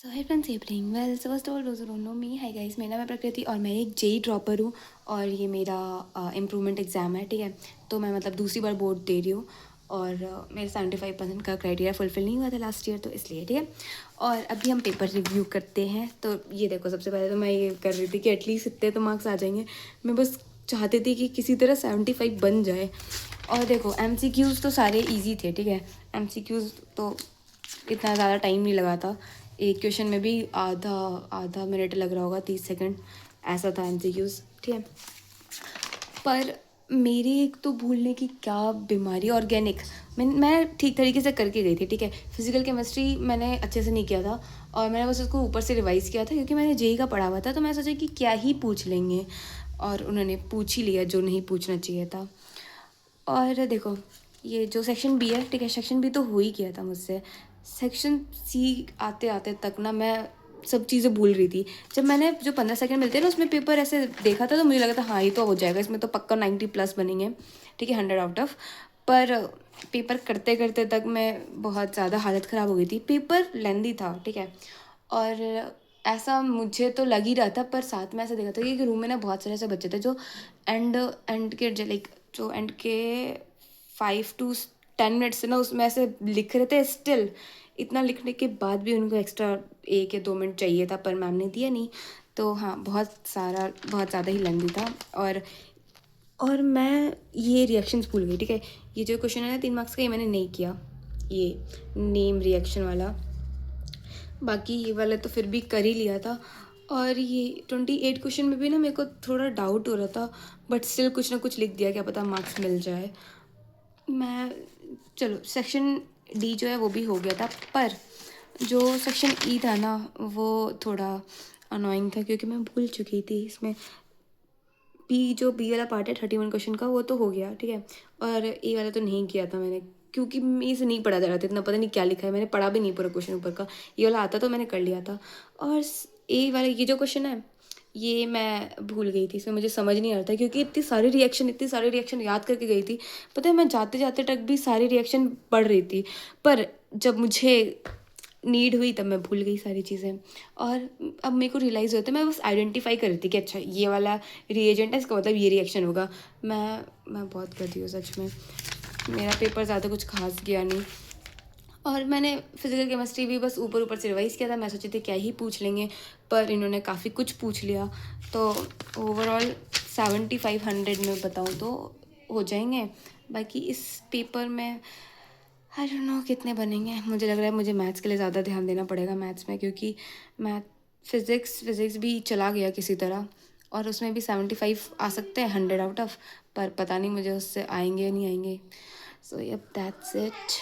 So hi friends, evening. Well, so first of all those who don't know me, hi guys, मेरा नाम है प्रकृति और मैं एक जेई ड्रॉपर हूँ। और ये मेरा इम्प्रूवमेंट एग्ज़ाम है, ठीक है। तो मैं मतलब दूसरी बार बोर्ड दे रही हूँ और मेरे 75% का क्राइटेरिया फुलफिल नहीं हुआ था लास्ट ईयर, तो इसलिए, ठीक है। और अभी हम पेपर रिव्यू करते हैं। तो ये देखो, सबसे पहले तो मैं ये कर रही थी कि एटलीस्ट इतने तो मार्क्स आ जाएंगे। मैं बस चाहती थी कि किसी तरह 75 बन जाए। और देखो, एमसीक्यूज़ तो सारे ईजी थे, ठीक है। एमसीक्यूज़ तो इतना ज़्यादा टाइम नहीं लगा था। एक क्वेश्चन में भी आधा आधा मिनट लग रहा होगा, 30 सेकंड ऐसा था एमसीक्यूज़, ठीक है। पर मेरी एक तो भूलने की क्या बीमारी, ऑर्गेनिक मैं ठीक तरीके से करके गई थी, ठीक है। फिजिकल केमिस्ट्री मैंने अच्छे से नहीं किया था और मैंने बस उसको ऊपर से रिवाइज़ किया था क्योंकि मैंने जेई का पढ़ा हुआ था। तो मैं सोचा कि क्या ही पूछ लेंगे, और उन्होंने पूछ ही लिया जो नहीं पूछना चाहिए था। और देखो, ये जो सेक्शन बी है, ठीक है, सेक्शन बी तो हो ही गया था मुझसे। सेक्शन सी आते आते तक ना मैं सब चीज़ें भूल रही थी। जब मैंने जो 15 सेकंड मिलते हैं ना उसमें पेपर ऐसे देखा था, तो मुझे लगा था हाँ ये तो हो जाएगा, इसमें तो पक्का 90+ बनेंगे, ठीक है, 100 आउट ऑफ। पर पेपर करते करते तक मैं बहुत ज़्यादा हालत ख़राब हो गई थी। पेपर लेंदी था, ठीक है। और ऐसा मुझे तो लग ही रहा था, पर साथ में ऐसा देखा था कि रूम में ना बहुत सारे ऐसे बच्चे थे जो एंड एंड के लाइक जो एंड के 5 to 10 मिनट्स से ना उसमें ऐसे लिख रहे थे। स्टिल इतना लिखने के बाद भी उनको एक्स्ट्रा 1 या 2 मिनट चाहिए था, पर मैम ने दिया नहीं। तो हाँ, बहुत ज़्यादा ही लेंदी था। और मैं ये रिएक्शंस भूल गई, ठीक है। ये जो क्वेश्चन है ना 3 मार्क्स का, ये मैंने नहीं किया, ये नेम रिएक्शन वाला। बाकी ये वाला तो फिर भी कर ही लिया था। और ये 28 क्वेश्चन में भी ना मेरे को थोड़ा डाउट हो रहा था, बट स्टिल कुछ ना कुछ लिख दिया, क्या पता मार्क्स मिल जाए। मैं चलो, सेक्शन डी जो है वो भी हो गया था, पर जो सेक्शन ई था ना वो थोड़ा अनोइंग था क्योंकि मैं भूल चुकी थी। इसमें बी वाला पार्ट है 31 क्वेश्चन का, वो तो हो गया, ठीक है। और ए वाला तो नहीं किया था मैंने क्योंकि इसे नहीं पढ़ा जा रहा था इतना, पता नहीं क्या लिखा है, मैंने पढ़ा भी नहीं पूरा क्वेश्चन ऊपर का। ये वाला आता तो मैंने कर लिया था। और ए वाला ये जो क्वेश्चन है ये मैं भूल गई थी, इसमें मुझे समझ नहीं आ रहा था क्योंकि इतनी सारी रिएक्शन याद करके गई थी। पता है, मैं जाते जाते तक भी सारी रिएक्शन पढ़ रही थी, पर जब मुझे नीड हुई तब मैं भूल गई सारी चीज़ें। और अब मेरे को रियलाइज़ होता है, मैं बस आइडेंटिफाई कर रही थी कि अच्छा ये वाला रिएजेंट है, इसका मतलब ये रिएक्शन होगा। मैं बहुत गधी हूँ सच में। मेरा पेपर ज़्यादा कुछ खास गया नहीं। और मैंने फिजिकल केमिस्ट्री भी बस ऊपर ऊपर से रिवाइज़ किया था। मैं सोची थी क्या ही पूछ लेंगे, पर इन्होंने काफ़ी कुछ पूछ लिया। तो ओवरऑल 7500 में बताऊँ तो हो जाएंगे। बाकी इस पेपर में आई डोंट नो कितने बनेंगे। मुझे लग रहा है मुझे मैथ्स के लिए ज़्यादा ध्यान देना पड़ेगा मैथ्स में, क्योंकि मैथ फिज़िक्स भी चला गया किसी तरह। और उसमें भी 75 आ सकते हैं 100 आउट ऑफ, पर पता नहीं मुझे उससे आएंगे या नहीं आएंगे। So yep, that's it.